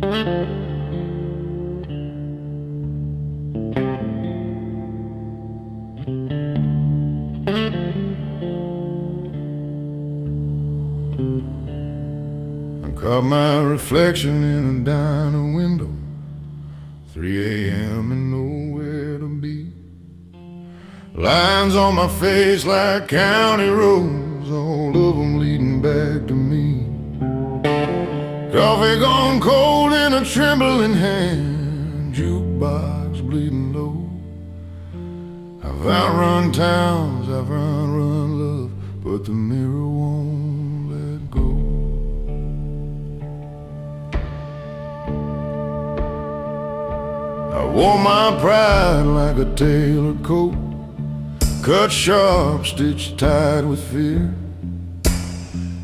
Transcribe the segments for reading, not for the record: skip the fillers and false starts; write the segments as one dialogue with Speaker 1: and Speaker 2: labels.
Speaker 1: Caught my reflection in a diner window, 3 a.m. and nowhere to be. Lines on my face like county roads, all of them leading back to me. Coffee gone cold in a trembling hand, jukebox bleeding low. I've outrun towns, I've run love, but the mirror won't let go. I wore my pride like a tailored coat, cut sharp, stitched tight with fear.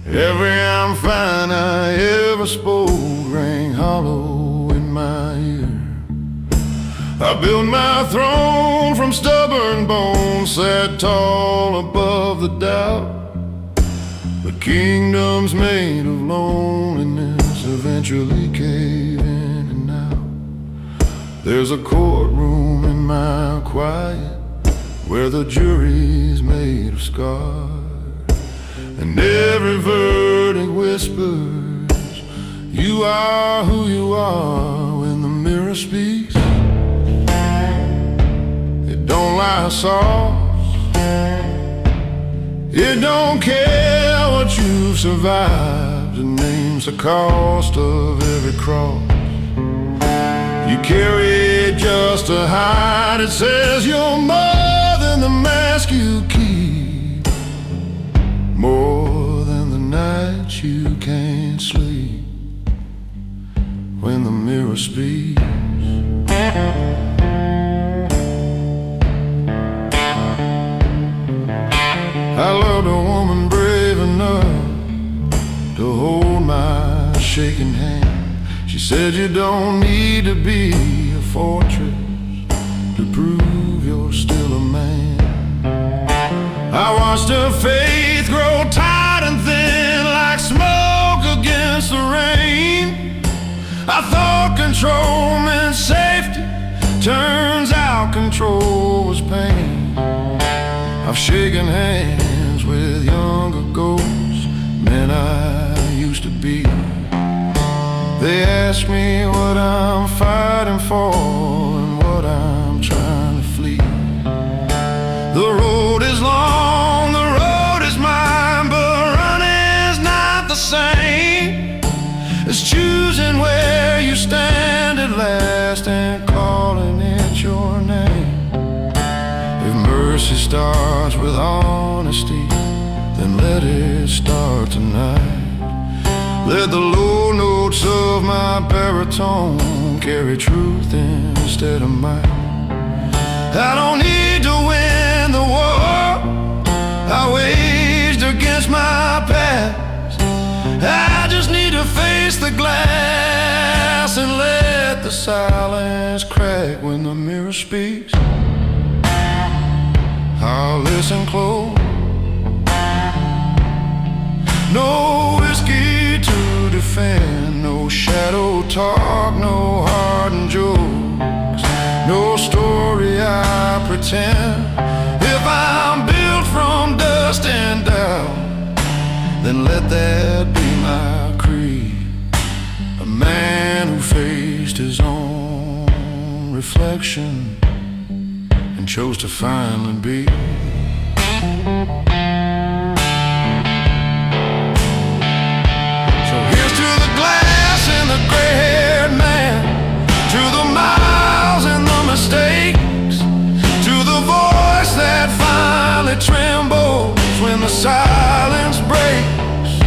Speaker 1: Every I'm fine I ever spoke rang hollow in my ear. I built my throne from stubborn bones, sat tall above the doubt. The kingdoms made of loneliness eventually cave in and out. There's a courtroom in my quiet where the jury's made of scars, and every verdict whispers, you are who you are. When the mirror speaks, it don't lie soft. It don't care what you've survived. It names the cost of every cross you carry just to hide. It says you're more than the mask you keep, more than the nights you can't sleep. When the mirror speaks, I loved a woman brave enough to hold my shaking hand. She said you don't need to be a fortress to prove you're still a man. I watched her faith grow tight and thin like smoke against the rain. I thought control meant safety, turns out control was pain. I've shaken hands with younger ghosts, men I used to be. They ask me what I'm fighting for and what I'm trying to flee. The road is long, the road is mine, but running's not the same as choosing where you stand at last and calling it your name. If mercy starts with honesty, then let it start tonight. Let the low notes of my baritone carry truth instead of might. I don't need to win the war I waged against my past. I just need to face the glass and let the silence crack. When the mirror speaks, I'll listen close. No whiskey to defend, no shadow talk, no hardened jokes, no story I pretend. If I'm built from dust and doubt, then let that be my creed. A man who faced his own reflection and chose to finally be. Gray-haired man, to the miles and the mistakes, to the voice that finally trembles when the silence breaks.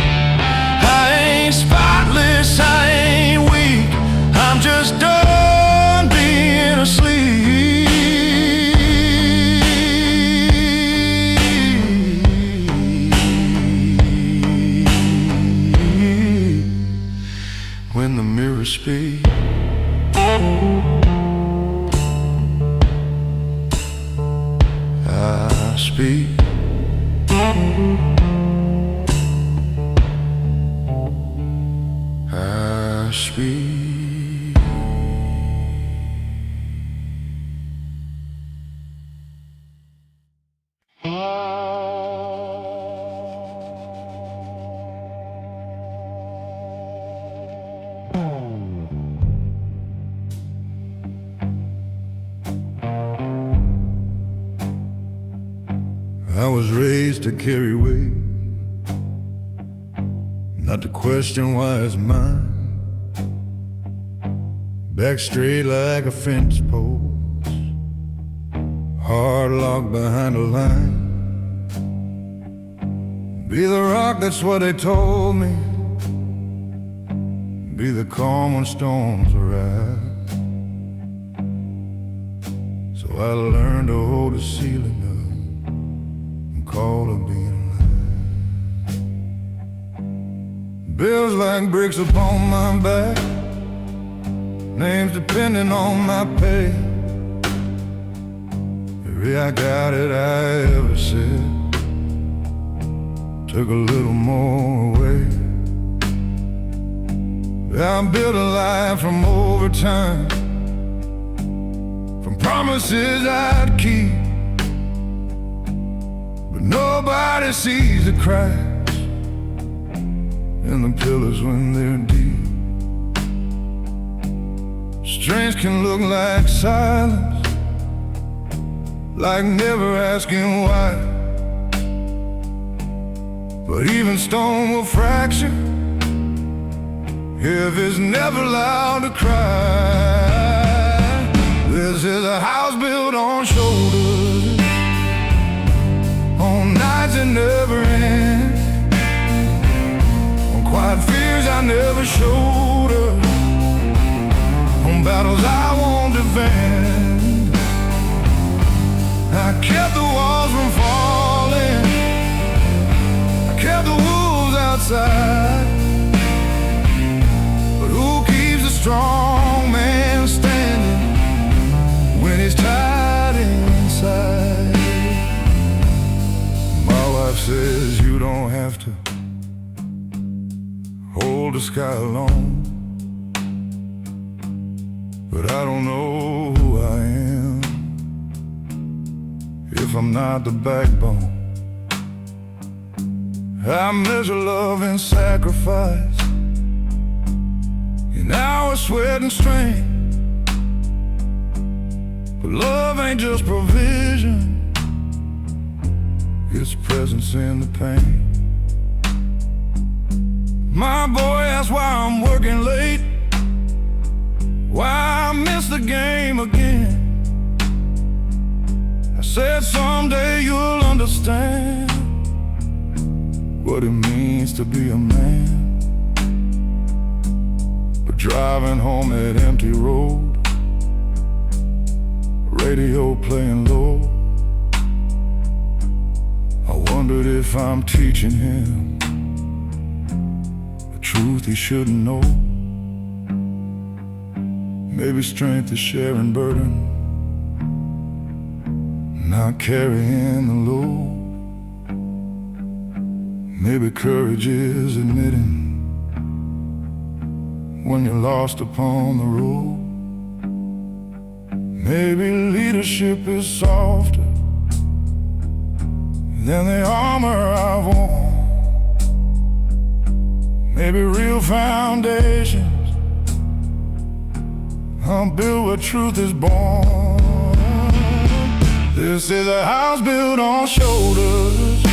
Speaker 1: I ain't spotless, I ain't weak, I'm just done being asleep. When the mirror speaks, I speak. I speak. I was raised to carry weight, not to question why it's mine. Back straight like a fence post, hard locked behind a line. Be the rock, that's what they told me. Be the calm when storms arise. So I learned to hold the ceiling up and call it being alive. Bills like bricks upon my back, names depending on my pay. Every I got it I ever said took a little more away. I built a life from overtime, from promises I'd keep. But nobody sees the cracks in the pillars when they're deep. Strength can look like silence, like never asking why. But even stone will fracture if it's never allowed to cry. This is a house built on shoulders, on nights that never end, on quiet fears I never showed her, on battles I won't defend. I kept the walls from falling, I kept the wolves outside. But who keeps a strong man standing when he's tied inside? My wife says you don't have to hold the sky alone, but I don't know who I am if I'm not the backbone. I measure love and sacrifice in hours, sweat and strain. But love ain't just provision, it's presence in the pain. My boy asks why I'm working late, why I miss the game again. I said someday you'll understand what it means to be a man. But driving home that empty road, radio playing low, I wondered if I'm teaching him the truth he shouldn't know. Maybe strength is sharing burden, not carrying the load. Maybe courage is admitting when you're lost upon the road. Maybe leadership is softer than the armor I've worn. Maybe real foundations are built where truth is born. This is a house built on shoulders,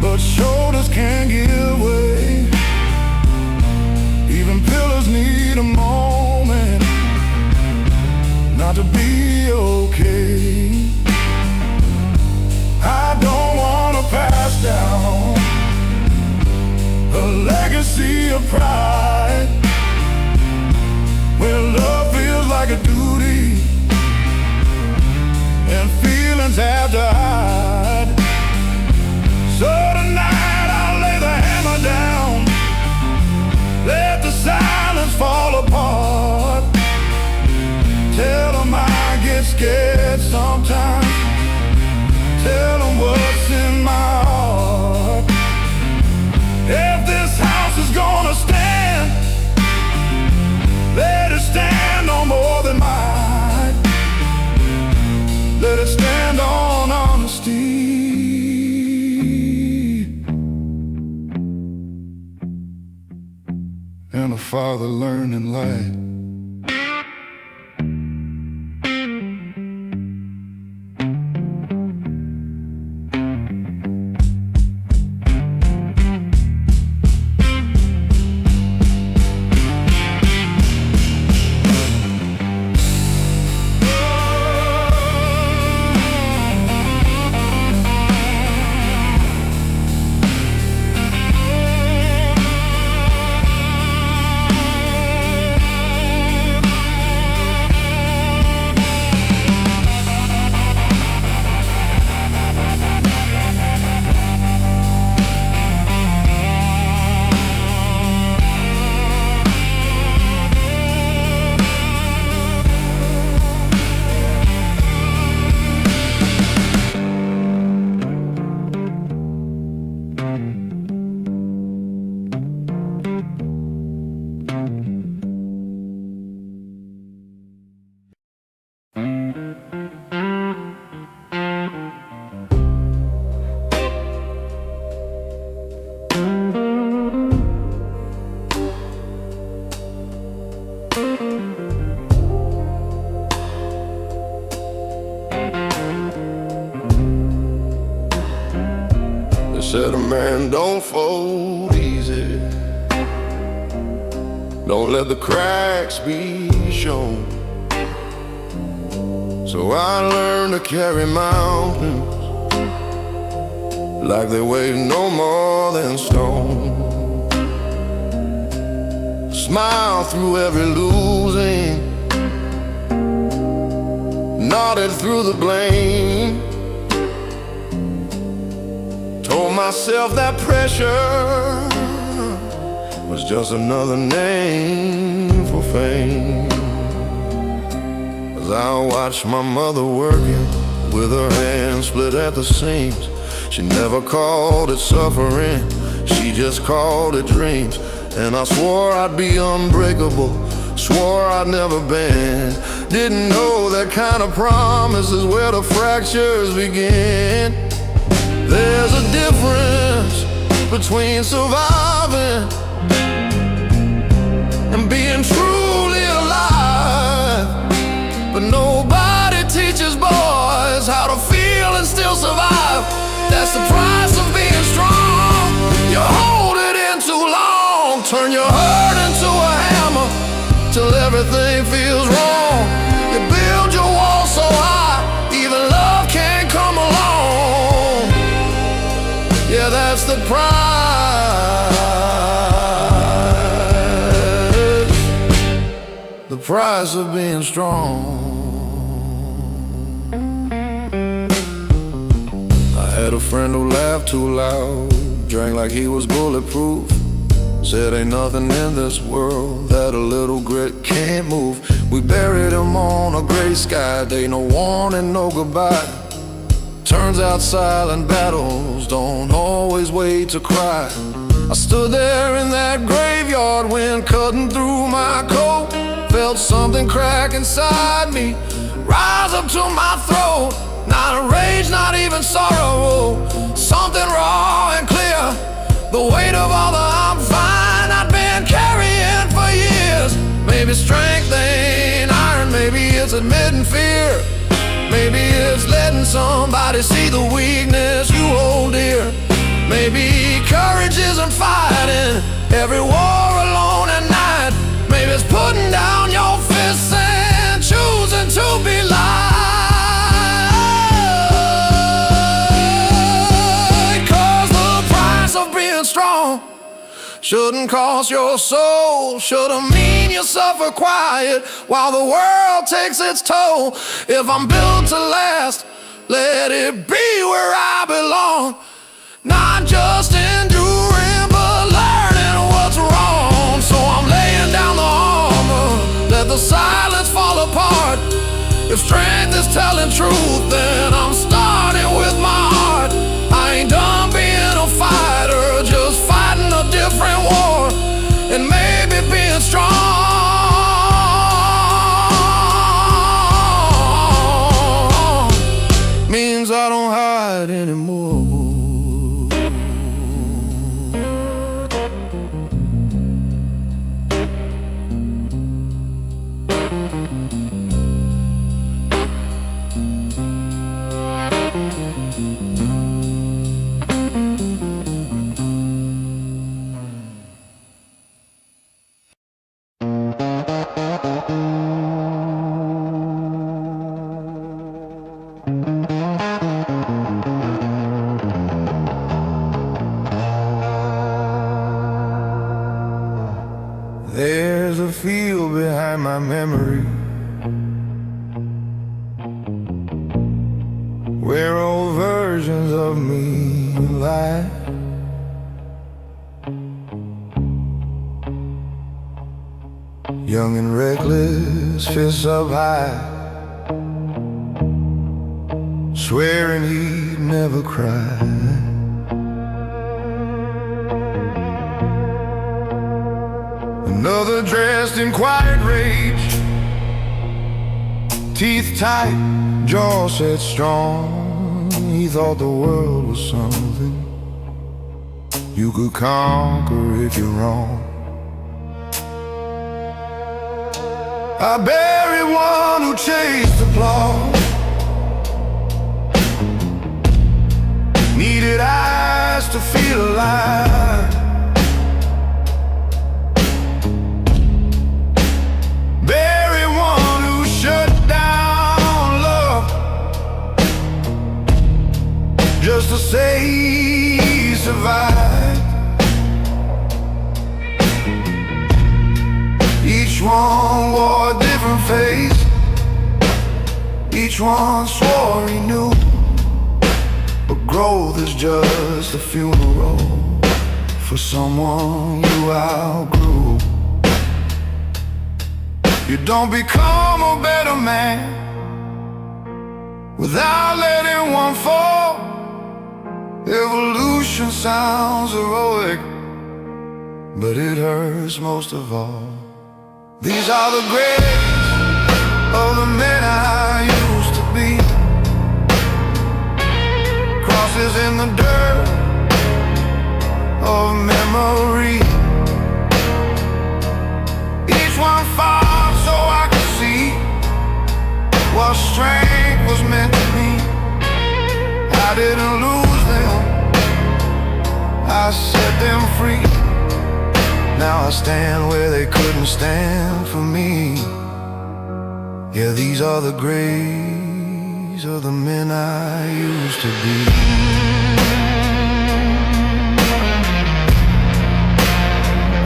Speaker 1: but shoulders can't give way. Even pillars need a moment not to be okay. I don't wanna pass down a legacy of pride, where love feels like a duty and feelings have to hide. So tonight I'll lay the hammer down, let the silence fall apart. Tell them I get scared sometimes, tell them what's in my heart. If this house is gonna stand, let it stand on more than might. Let it stand on honesty and a father learning light. They said a man don't fold easy, don't let the cracks be shown. So I learned to carry mountains like they weigh no more than stone. Smile through every losing, nodded through the blame. Told myself that pressure was just another name for fame. As I watched my mother working with her hands split at the seams, she never called it suffering, she just called it dreams. And I swore I'd be unbreakable, swore I'd never bend. Didn't know that kind of promise is where the fractures begin. There's a difference between surviving and being truly alive. But nobody teaches boys how to feel and still survive. That's the price of being strong. You hold it in too long, turn your hurt into a hammer till everything feels wrong. You build your wall so high, even love can't come along. Yeah, that's the price of being strong. I had a friend who laughed too loud, drank like he was bulletproof, said ain't nothing in this world that a little grit can't move. We buried him on a gray sky day, no warning, no goodbye. Turns out silent battles don't always wait to cry. I stood there in that graveyard, wind cutting through my coat. Felt something crack inside me, rise up to my throat. Not a rage, not even sorrow, something raw and clear. The weight of all the I'm fine I'd been carrying for years. Maybe strength ain't iron, maybe it's admitting fear. Maybe it's letting somebody see the weakness you hold dear. Maybe courage isn't fighting every war alone at night. Maybe it's putting down your fists and choosing to be light. 'Cause the price of being strong shouldn't cost your soul, shouldn't mean you suffer quiet while the world takes its toll. If I'm built to last, let it be where I belong. Not just enduring, but learning what's wrong. So I'm laying down the armor, let the silence fall apart. If strength is telling truth, then I'm starting with my heart. I ain't done being a fighter, just fighting a different war. And maybe being strong means I don't hide anymore. There's a field behind my memory where old versions of me lie. Young and reckless, fists up high, swearing he'd never cry. Another dressed in quiet rage, teeth tight, jaw set strong. He thought the world was something you could conquer if you're wrong. I bury one who chased applause, needed eyes to feel alive. Bury one who shut down love just to say he survived. Each one wore a different face, each one swore he knew, but growth is just a funeral for someone you outgrew. You don't become a better man without letting one fall. Evolution sounds heroic, but it hurts most of all. These are the graves of the men I used to be, crosses in the dirt of memory. Each one fought so I could see what strength was meant to be. I didn't lose them, I set them free. Now I stand where they couldn't stand for me. Yeah, these are the graves of the men I used to be.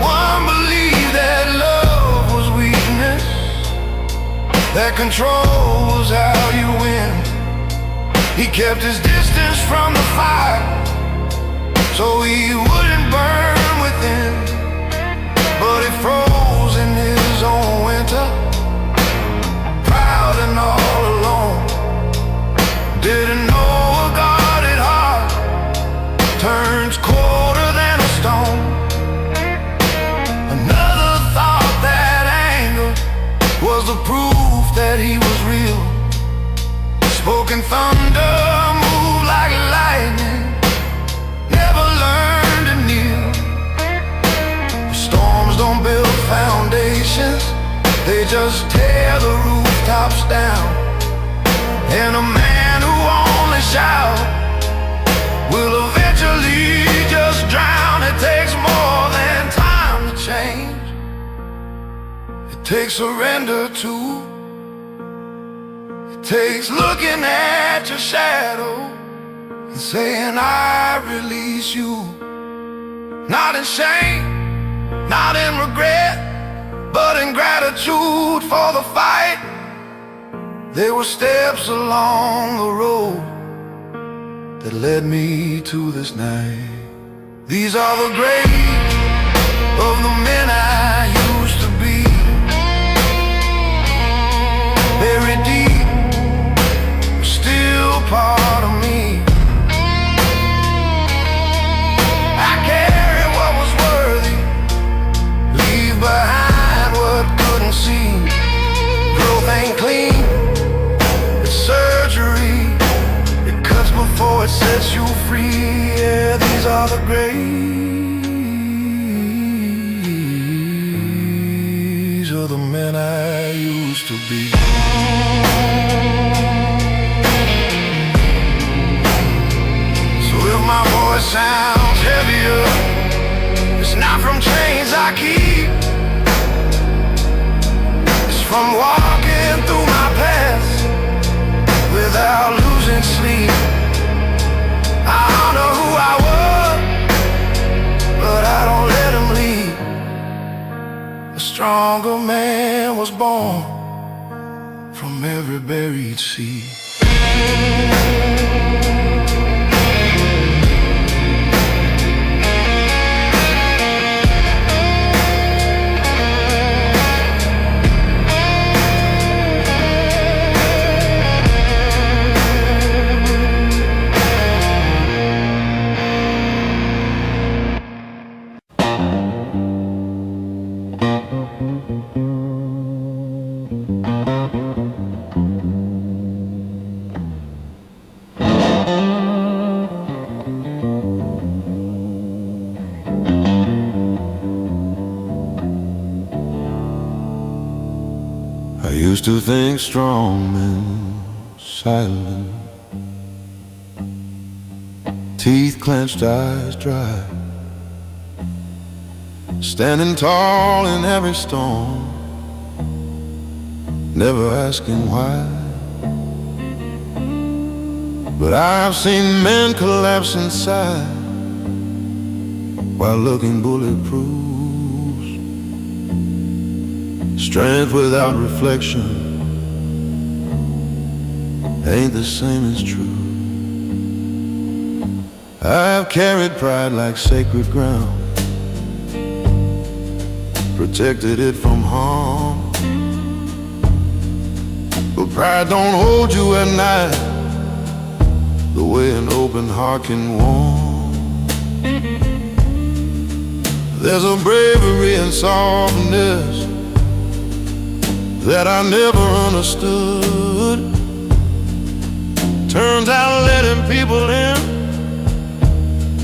Speaker 1: One believed that love was weakness, that control was how you win. He kept his distance from the fire so he wouldn't burn within. But he froze in his own winter, proud and all alone. Didn't know a guarded heart turns colder than a stone. Another thought that anger was the proof that he was real. Spoken thunder, moved like lightning, never learned to kneel. Storms don't build foundations, they just tear the rooftops down. And a man who only shouts will eventually just drown. It takes more than time to change, it takes surrender too. It takes looking at your shadow and saying I release you. Not in shame, not in regret, but in gratitude for the fight. There were steps along the road that led me to this night. These are the graves of the men I used to be, buried deep, still part of me. I carry what was worthy, leave behind what couldn't see. Growth ain't clean, it's surgery. It cuts before it sets you free. Yeah, these are the graves of the men I used to be. So if my voice sounds heavier, it's not from chains I keep, it's from walking through my past without losing sleep. I honor who I was, but I don't let him lead. A stronger man was born from every buried seed. used to think strong and silent, teeth clenched, eyes dry, standing tall in every storm, never asking why. But I've seen men collapse inside while looking bulletproof. Strength without reflection ain't the same as truth. I've carried pride like sacred ground, protected it from harm. But pride don't hold you at night the way an open heart can warm. There's a bravery and softness that I never understood. Turns out letting people in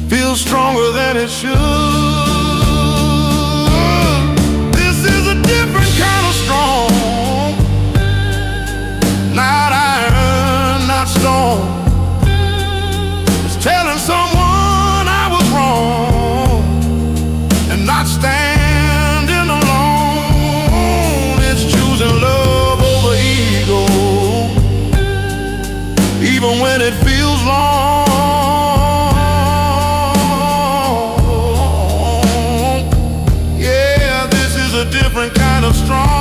Speaker 1: feels stronger than it should. This is a different kind of strong, not iron, not stone. It's telling someone I was wrong and not standing alone. It's choosing love over ego, even when it feels long. Yeah, this is a different kind of strong.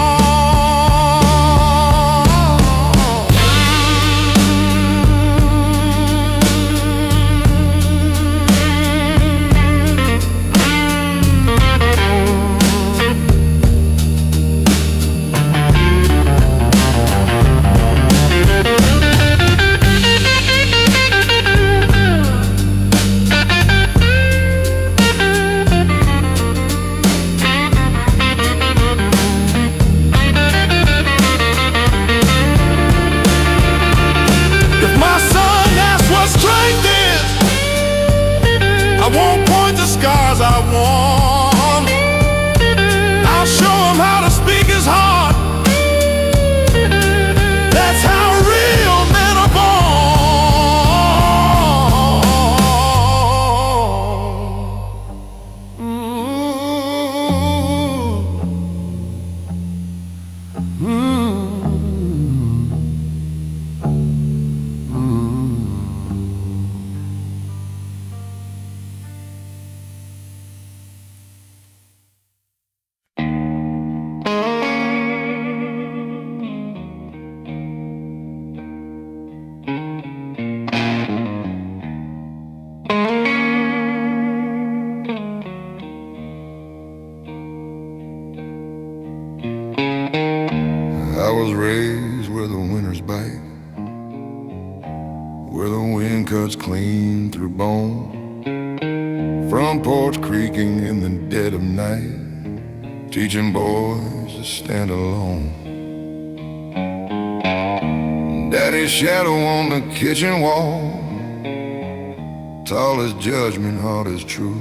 Speaker 1: I won't point the scars I won. I'll show him how to speak his heart. That's how real men are I was raised where the winters bite, where the wind cuts clean through bone. Front porch creaking in the dead of night, teaching boys to stand alone. Daddy's shadow on the kitchen wall, tall as judgment, hard as truth.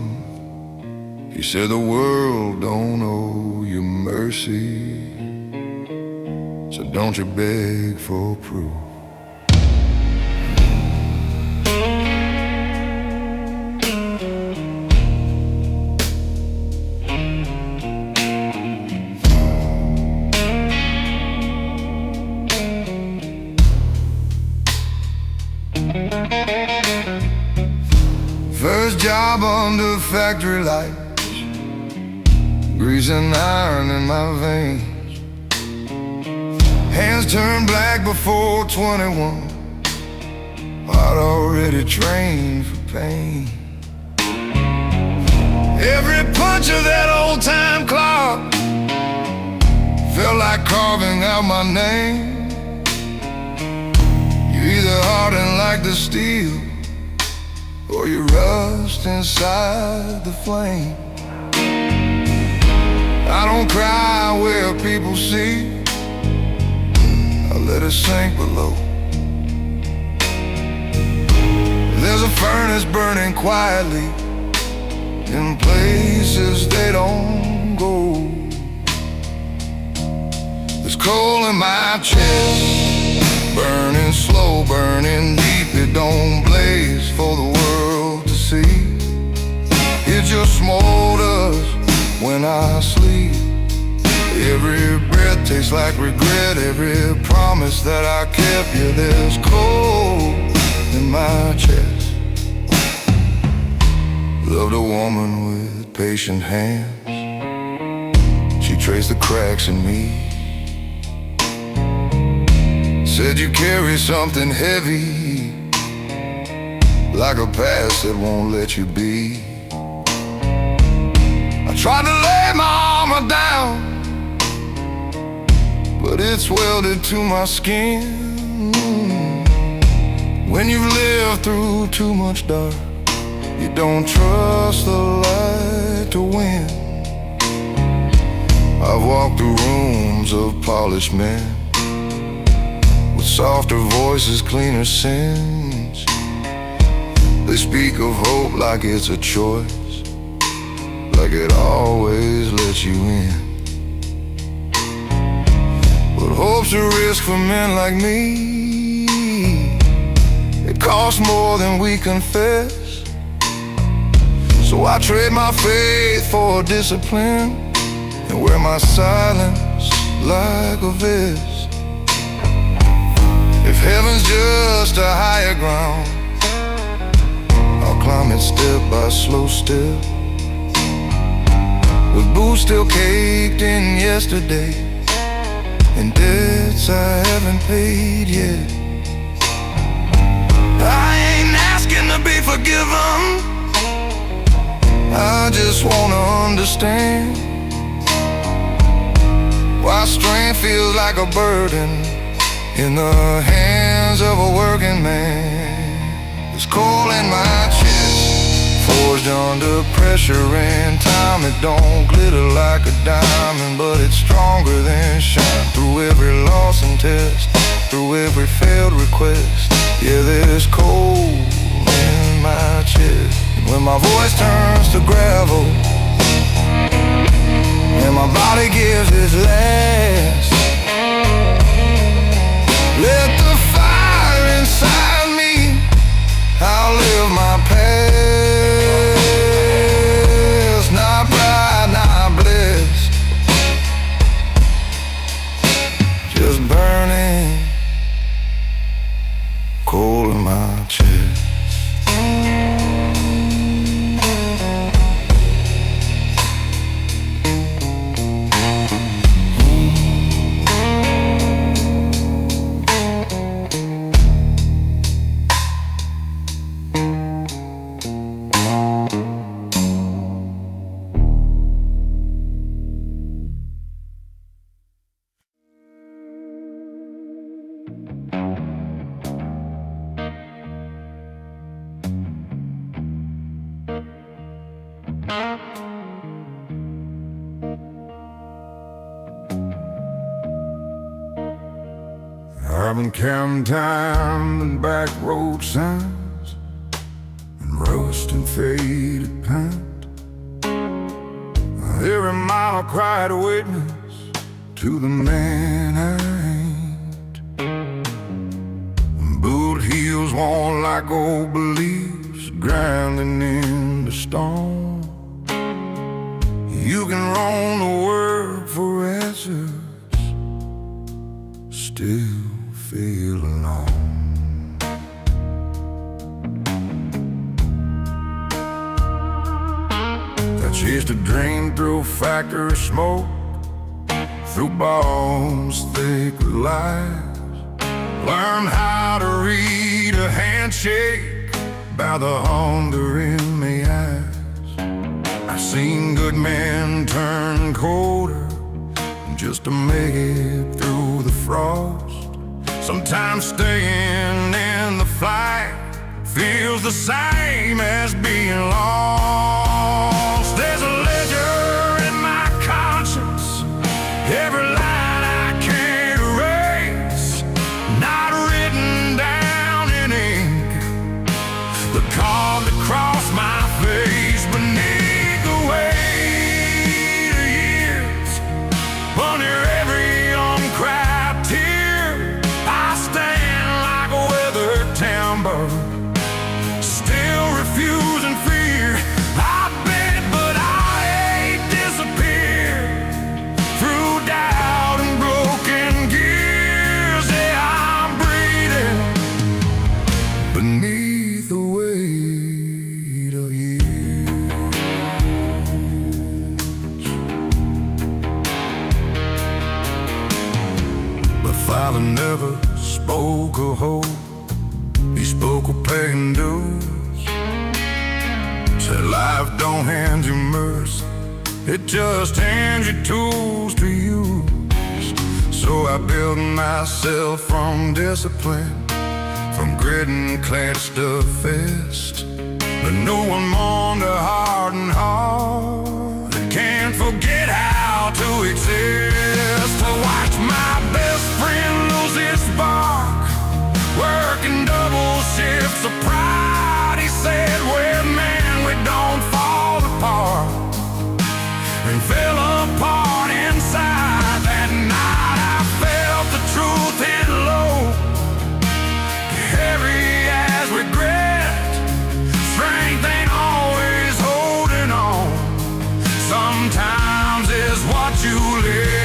Speaker 1: He said the world don't owe you mercy, so don't you beg for proof. First job under factory lights, greasing iron in my veins. Hands turned black before 21, I'd already trained for pain. Every punch of that old-time clock felt like carving out my name. You either harden like the steel, or you rust inside the flame. I don't cry where people see, I let it sink below. There's a furnace burning quietly in places they don't go. There's coal in my chest, burning slow, burning deep. It don't blaze for the world to see. It just smolders when I sleep. Every breath tastes like regret, every promise that I kept. Yeah, there's coal in my chest. Loved a woman with patient hands. She traced the cracks in me. Said you carry something heavy, like a past that won't let you be. I tried to lay my armor down, but it's welded to my skin. When you've lived through too much dark, you don't trust the light to win. I've walked through rooms of polished men, with softer voices, cleaner sins. They speak of hope like it's a choice, like it always lets you in. But hope's a risk for men like me. It costs more than we confess. So I trade my faith for discipline, and wear my silence like a vest. If heaven's just a higher ground, I'll climb it step by slow step, with boots still caked in yesterday, and debts I haven't paid yet. I ain't asking to be forgiven, I just wanna understand why strength feels like a burden in the hands of a working man. There's coal in my chest, forged under pressure and time. It don't glitter like a diamond, but it's stronger than shine. Through every loss and test, through every failed request, yeah, there's coal in my chest. When my voice turns to gravel and my body gives its last, let the fire inside me outlive my past. Not pride, not bliss, just burning coal in my chest. I've been counting time and back road signs and rust and faded paint. Every mile I cried a witness to the man I ain't. Boot heels worn like old beliefs, grinding in the storm. You can roam the world for answers, still feel alone. I chased a dream through factory smoke, through bombs thick with lies. Learned how to read a handshake by the hunger in my eyes. I seen good men turn colder just to make it through the frost. Sometimes staying in the fight feels the same as being lost. There's a ledger in my conscience, every line I can't erase, not written down in ink, but carved across my face beneath the weight of years. Under every uncracked father never spoke of hope. He spoke of paying dues. Said life don't hand you mercy, it just hands you tools to use. So I built myself from discipline, from grit and clenched to fist. But no one mourned a hardened heart that can't forget how to exist. To watch my best friend lose his spark, working double shifts of pride. He said, we're men, we don't fall apart, and fell apart inside. That night I felt the truth hit low, heavy as regret. Strength ain't always holding on, sometimes it's what you let.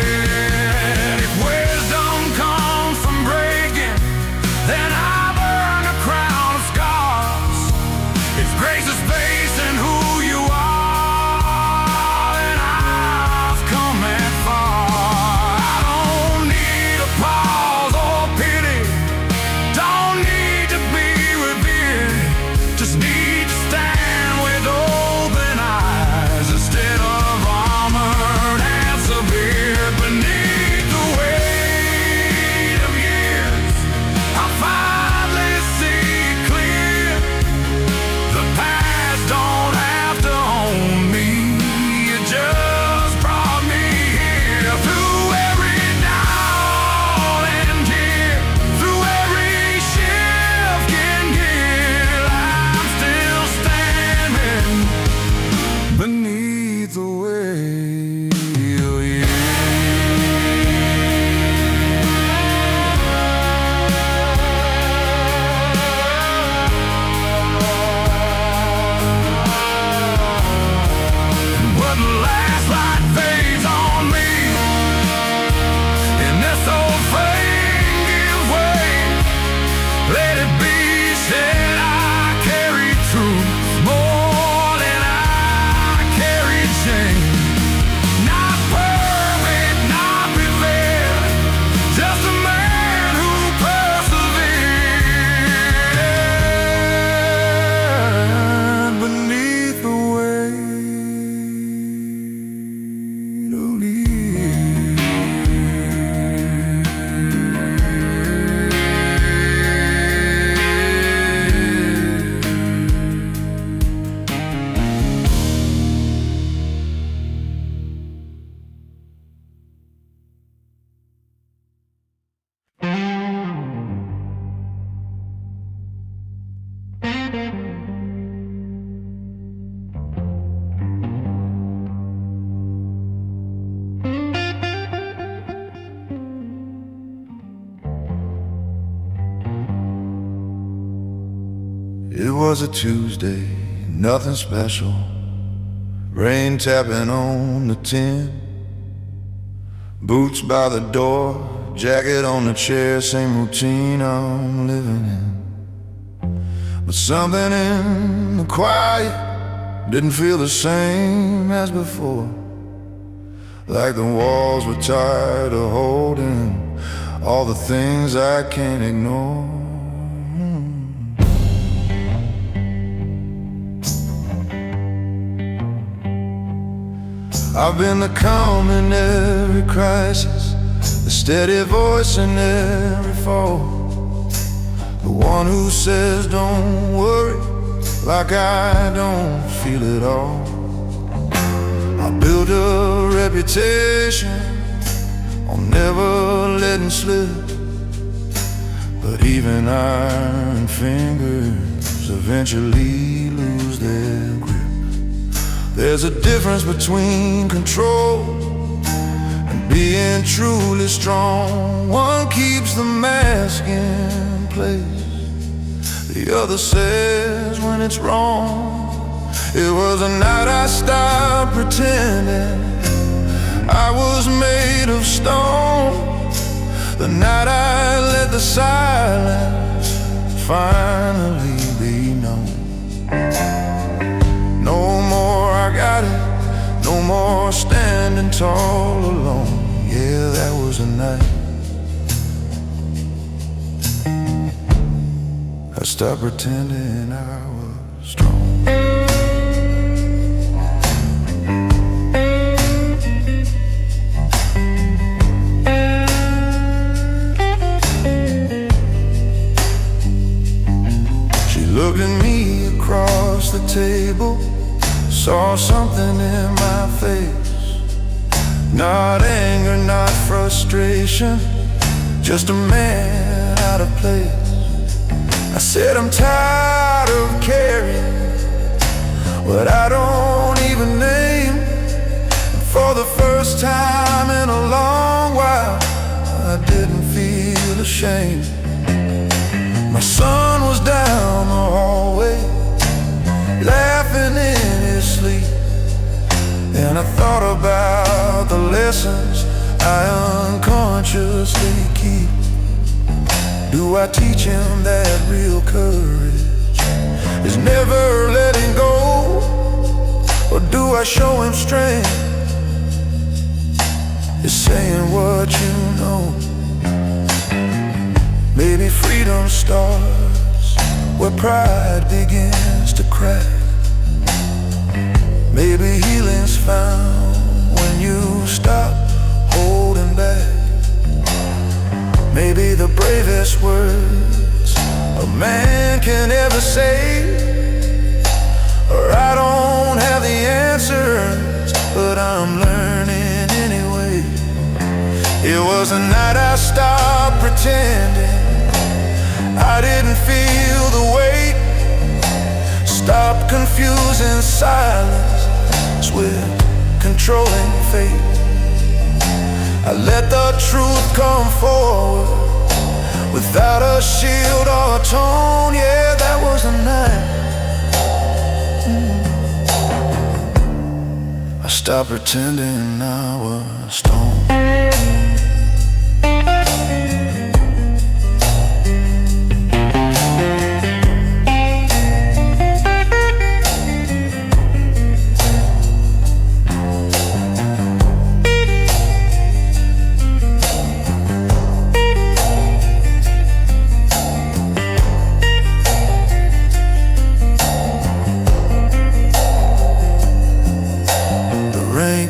Speaker 1: If wisdom comes from breaking, then I've earned a crown of scars. If grace is based in who you are, then I've come that far. I don't need applause or pity, don't need to be revered, just need to stand with open eyes instead of armored and severe. Beneath the weight of years, I finally see clear. The past don't have to own me, it just brought me here. Through every down and tear, through every shift in gear, I'm still standing beneath the weight of years. But the last light fades on me, and this old frame gives way. Let it be said, I carry truth more than I carry shame. Not perfect, not prepared, just a man who persevered beneath the weight of years. It was a Tuesday, nothing special. Rain tapping on the tin, boots by the door, jacket on the chair, same routine I'm living in. But something in the quiet didn't feel the same as before, like the walls were tired of holding all the things I can't ignore. I've been the calm in every crisis, the steady voice in every fall, the one who says don't worry, like I don't feel it all. I built a reputation on never letting slip, but even iron fingers eventually lose their grip. There's a difference between control and being truly strong. One keeps the mask in place, the other says when it's wrong. It was a night I stopped pretending I was made of stone, the night I let the silence finally be known. No more I got it, no more standing tall alone. Yeah, that was a night I stopped pretending I was strong. She looked at me across the table, saw something in my face. Not anger, not frustration, just a man out of place. I said I'm tired of carrying what I don't even name. For the first time in a long while, I didn't feel ashamed. My son was down the hallway, laughing in his sleep, and I thought about the lessons I unconsciously keep. Do I teach him that real courage is never letting go? Or do I show him strength is saying what you know? Maybe freedom starts where pride begins to crack. Maybe healing's found when you stop holding back. Maybe the bravest words a man can ever say or I don't have the answers, but I'm learning anyway. It was the night I stopped pretending I didn't feel the weight. Stop confusing silence with controlling fate. I let the truth come forward without a shield or a tone. Yeah, that was the night I stopped pretending I was stoned.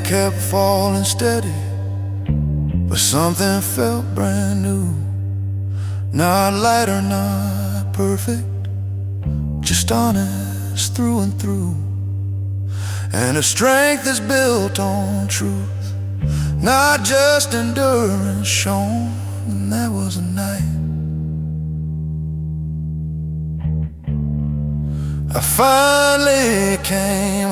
Speaker 1: Kept falling steady, but something felt brand new. Not light or not perfect, just honest through and through. And her strength is built on truth, not just endurance shown. And that was a night I finally came